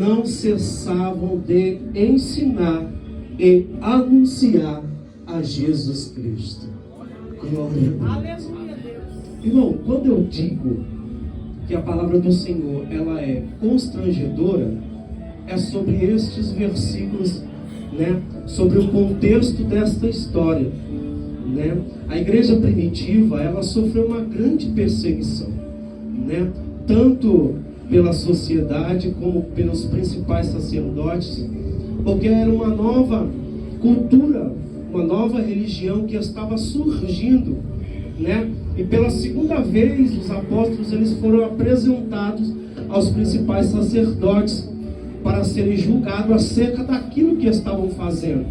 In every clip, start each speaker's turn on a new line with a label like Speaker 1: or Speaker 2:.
Speaker 1: não cessavam de ensinar e anunciar a Jesus Cristo. Glória a Deus. Irmão, quando eu digo que a palavra do Senhor ela é constrangedora, é sobre estes versículos, né? Sobre o contexto desta história, né? A igreja primitiva ela sofreu uma grande perseguição, né? Tanto pela sociedade como pelos principais sacerdotes, porque era uma nova cultura, uma nova religião que estava surgindo, né? E pela segunda vez os apóstolos eles foram apresentados aos principais sacerdotes para serem julgados acerca daquilo que estavam fazendo,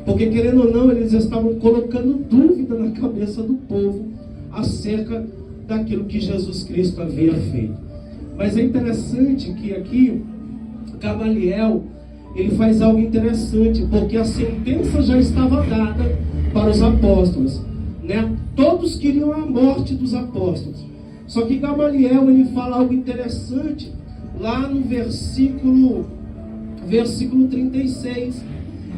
Speaker 1: porque querendo ou não eles estavam colocando dúvida na cabeça do povo acerca daquilo que Jesus Cristo havia feito. Mas é interessante que aqui Gamaliel ele faz algo interessante, porque a sentença já estava dada para os apóstolos, né? Todos queriam a morte dos apóstolos. Só que Gamaliel ele fala algo interessante lá no versículo 36.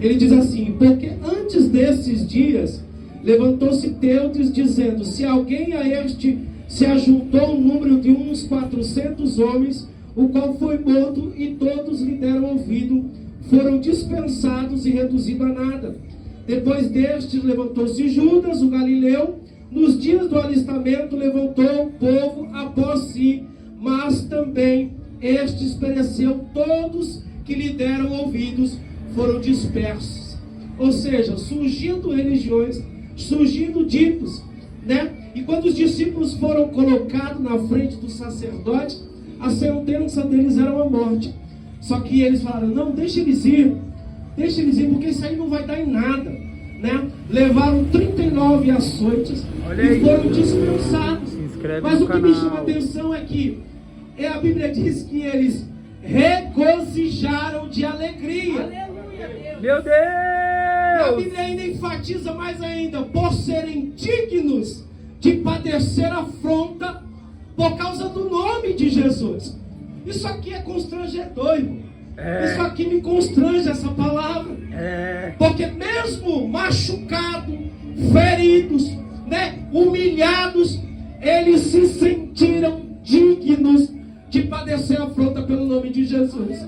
Speaker 1: Ele diz assim: porque antes desses dias levantou-se Teudes dizendo: se alguém a este se ajuntou um número de uns 400 homens, o qual foi morto, e todos lhe deram ouvido, foram dispensados e reduzidos a nada. Depois destes levantou-se Judas, o Galileu. Nos dias do alistamento levantou o povo após si, mas também estes pereceu, todos que lhe deram ouvidos foram dispersos. Ou seja, surgindo religiões, surgindo ditos, né? E quando os discípulos foram colocados na frente dos sacerdotes, a sentença deles era a morte. Só que eles falaram: não, deixa eles ir, porque isso aí não vai dar em nada, né? Levaram 39 açoites e foram dispensados. Mas o que me chama a atenção é que a Bíblia diz que eles regozijaram de alegria.
Speaker 2: Aleluia, meu Deus!
Speaker 1: E a Bíblia ainda enfatiza mais ainda: por serem dignos de padecer afronta por causa do nome de Jesus. Isso aqui é constrangedor, irmão. Isso aqui me constrange, essa palavra. Porque mesmo machucados, feridos, né, humilhados, eles se sentiram dignos de padecer afronta pelo nome de Jesus.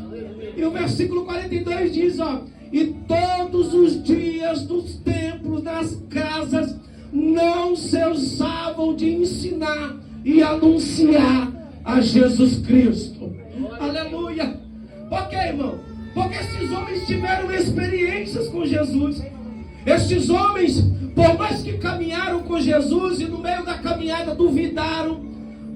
Speaker 1: E o versículo 42 diz, ó: e todos os dias dos templos, das casas, não cessavam de ensinar e anunciar a Jesus Cristo. Aleluia! Por quê, irmão? Porque esses homens tiveram experiências com Jesus. Estes homens, por mais que caminharam com Jesus e no meio da caminhada duvidaram,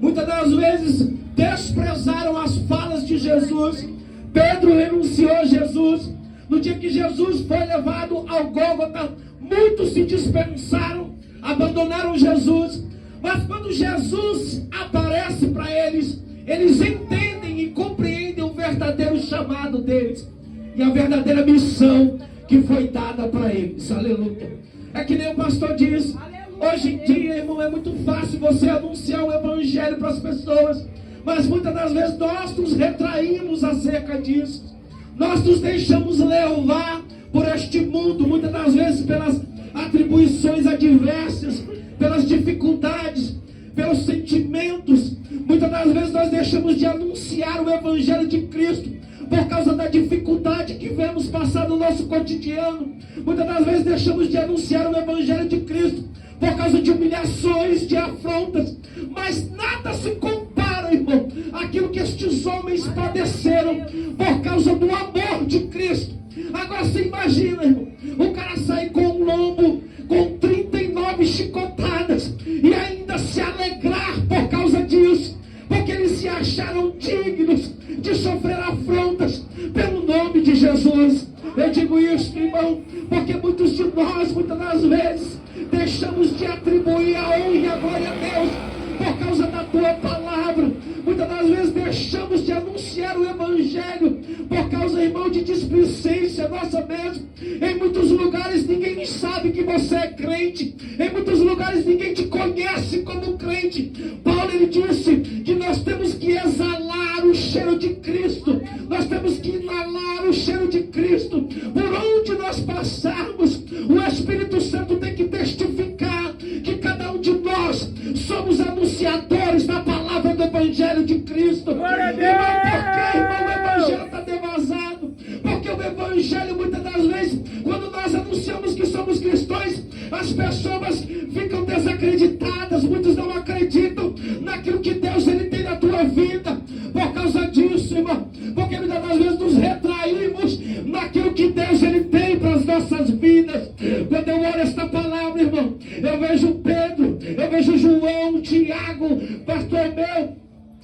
Speaker 1: muitas das vezes desprezaram as falas de Jesus. Pedro renunciou a Jesus. No dia que Jesus foi levado ao Gólgota, muitos se dispensaram, abandonaram Jesus. Mas quando Jesus aparece para eles, eles entendem e compreendem o verdadeiro chamado deles e a verdadeira missão que foi dada para eles. Aleluia. É que nem o pastor diz: hoje em dia, irmão, é muito fácil você anunciar o evangelho para as pessoas, mas muitas das vezes nós nos retraímos acerca disso. Nós nos deixamos levar por este mundo, muitas das vezes pelas atribuições adversas, pelas dificuldades, pelos sentimentos. Muitas das vezes nós deixamos de anunciar o evangelho de Cristo por causa da dificuldade que vemos passar no nosso cotidiano. Muitas das vezes deixamos de anunciar o evangelho de Cristo por causa de humilhações, de afrontas. Mas nada se compara, irmão, àquilo que estes homens padeceram por causa do amor de Cristo. Agora você imagina, irmão, o cara sair com um lombo, com 39 chicotadas e ainda se alegrar por causa disso, porque eles se acharam dignos de sofrer afrontas pelo nome de Jesus. Eu digo isso, irmão, porque muitos de nós, muitas das vezes, deixamos de atribuir a honra e a glória a Deus por causa da tua palavra. Muitas das vezes deixamos de anunciar o evangelho por causa, irmão, de displicência nossa mesmo. Em muitos lugares ninguém sabe que você é crente. Em muitos lugares ninguém te conhece como crente. Paulo, ele disse que nós temos que exalar o cheiro de Cristo. Nós temos temos que inalar o cheiro de Cristo. Por onde nós passarmos, o Espírito Santo tem que testificar que cada um de nós somos anunciadores da palavra do Evangelho de Cristo. E não porque, irmão, o Evangelho está devasado. Porque o Evangelho, muitas das vezes, quando nós anunciamos que somos cristãos, as pessoas ficam desacreditadas. Muitos não acreditam naquilo que Deus ele tem na tua vida. Por causa disso, irmão, porque muitas das vezes nos retraímos naquilo que Deus ele tem para as nossas vidas. Quando eu olho esta palavra, irmão, eu vejo Pedro, eu vejo João, Tiago, Bartolomeu,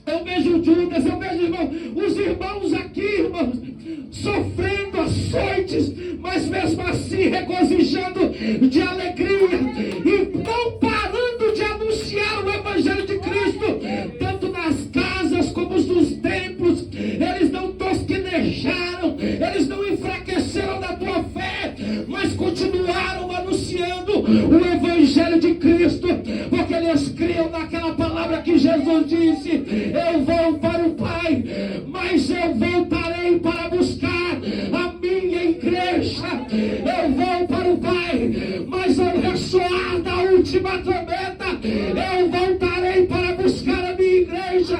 Speaker 1: eu vejo Judas, eu vejo, irmão, os irmãos aqui, irmãos, sofrendo açoites, mas mesmo assim regozijando de alegria e não parando de anunciar o Evangelho de Cristo, tanto nas casas como nos templos. Eles não tosquenejaram, eles não enfraqueceram da tua fé, mas continuaram anunciando o Evangelho de Cristo, porque eles criam naquela palavra que Jesus disse: eu vou para o Pai, mas eu voltarei para buscar a minha igreja. Eu vou para o Pai, mas ao ressoar da última trombeta, eu voltarei para buscar a minha igreja.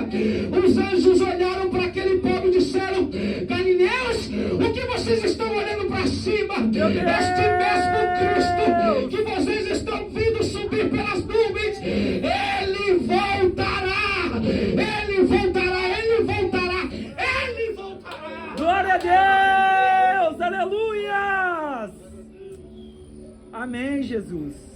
Speaker 1: Os anjos olharam para aquele povo e disseram: Galileus, o que vocês estão olhando para cima? Este mesmo Cristo que vocês estão vendo subir pelas nuvens, ele voltará, ele voltará, ele voltará, ele voltará.
Speaker 2: Glória a Deus, aleluia. Amém, Jesus.